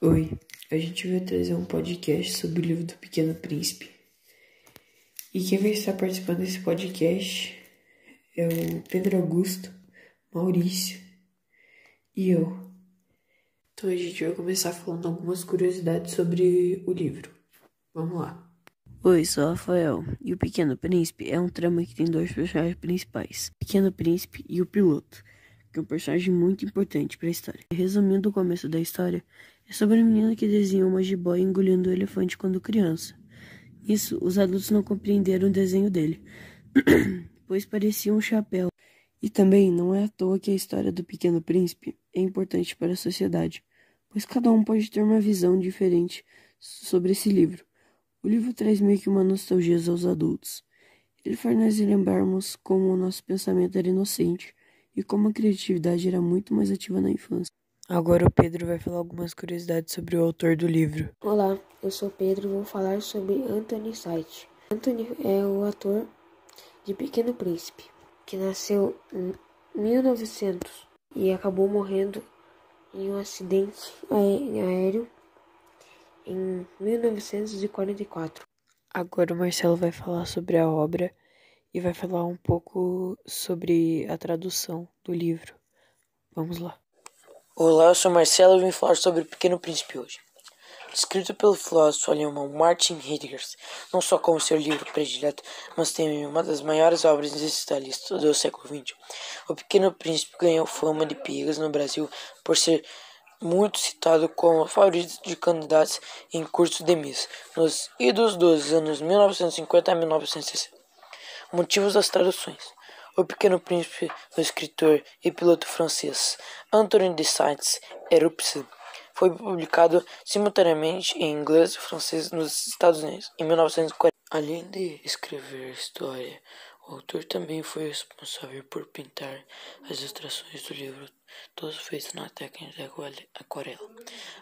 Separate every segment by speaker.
Speaker 1: Oi, a gente vai trazer um podcast sobre o livro do Pequeno Príncipe. E quem vai estar participando desse podcast é o Pedro Augusto, Maurício e eu. Então a gente vai começar falando algumas curiosidades sobre o livro. Vamos lá.
Speaker 2: Oi, sou o Rafael, e o Pequeno Príncipe é um trama que tem dois personagens principais, o Pequeno Príncipe e o Piloto, que é um personagem muito importante para a história. Resumindo o começo da história, é sobre um menino que desenhou uma jiboia engolindo um elefante quando criança. Isso, os adultos não compreenderam o desenho dele, pois parecia um chapéu. E também não é à toa que a história do Pequeno Príncipe é importante para a sociedade, pois cada um pode ter uma visão diferente sobre esse livro. O livro traz meio que uma nostalgia aos adultos. Ele faz nós lembrarmos como o nosso pensamento era inocente e como a criatividade era muito mais ativa na infância.
Speaker 1: Agora o Pedro vai falar algumas curiosidades sobre o autor do livro.
Speaker 3: Olá, eu sou Pedro e vou falar sobre Anthony Saint. Anthony é o ator de Pequeno Príncipe, que nasceu em 1900 e acabou morrendo em um acidente aéreo em 1944.
Speaker 1: Agora o Marcelo vai falar sobre a obra e vai falar um pouco sobre a tradução do livro. Vamos lá.
Speaker 4: Olá, eu sou Marcelo e vim falar sobre O Pequeno Príncipe hoje. Escrito pelo filósofo alemão Martin Heidegger, não só como seu livro predileto, mas também uma das maiores obras existencialistas do século XX. O Pequeno Príncipe ganhou fama de piegas no Brasil por ser muito citado como favorito de candidatos em cursos de Miss nos idos dos anos 1950 a 1960. Motivos das traduções. O Pequeno Príncipe, do escritor e piloto francês Anthony de Saint-Exupéry, foi publicado simultaneamente em inglês e francês nos Estados Unidos em 1940. Além de escrever história, o autor também foi responsável por pintar as ilustrações do livro, todos feitos na técnica de aquarela.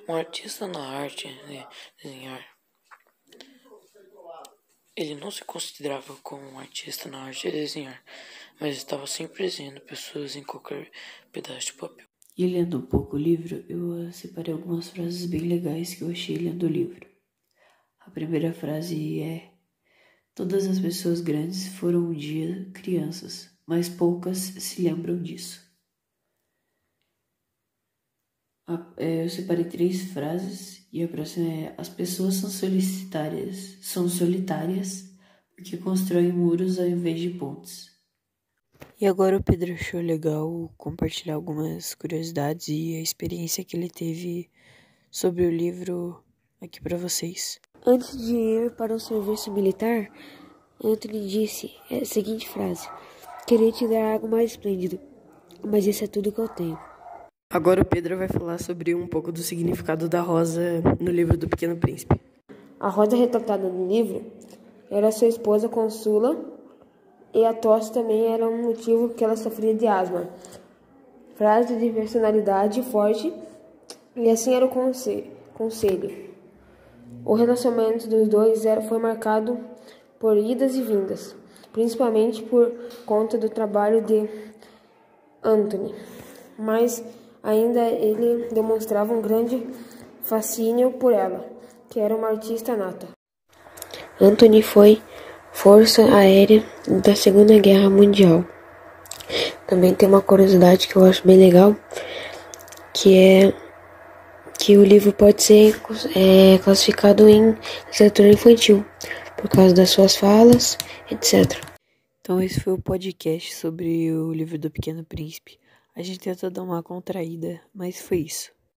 Speaker 4: Um artista na arte de desenhar. Ele não se considerava como um artista na arte de desenhar, mas estava sempre desenhando pessoas em qualquer pedaço de papel.
Speaker 1: E lendo um pouco o livro, eu separei algumas frases bem legais que eu achei lendo o livro. A primeira frase é: todas as pessoas grandes foram um dia crianças, mas poucas se lembram disso. Eu separei 3 frases e a próxima é: as pessoas são solitárias porque constroem muros ao invés de pontes. E agora o Pedro achou legal compartilhar algumas curiosidades e a experiência que ele teve sobre o livro aqui para vocês.
Speaker 3: Antes de ir para o serviço militar, Anthony disse a seguinte frase: queria te dar algo mais esplêndido, mas isso é tudo que eu tenho.
Speaker 1: Agora o Pedro vai falar sobre um pouco do significado da rosa no livro do Pequeno Príncipe.
Speaker 3: A rosa retratada no livro era sua esposa Consula, e a tosse também era um motivo que ela sofria de asma. Frase de personalidade forte, e assim era o conselho. O relacionamento dos dois foi marcado por idas e vindas, principalmente por conta do trabalho de Anthony, mas ainda ele demonstrava um grande fascínio por ela, que era uma artista nata. Anthony foi Força Aérea da Segunda Guerra Mundial. Também tem uma curiosidade que eu acho bem legal, que é que o livro pode ser classificado em literatura infantil, por causa das suas falas, etc.
Speaker 1: Então esse foi o podcast sobre o livro do Pequeno Príncipe. A gente tentou dar uma contraída, mas foi isso.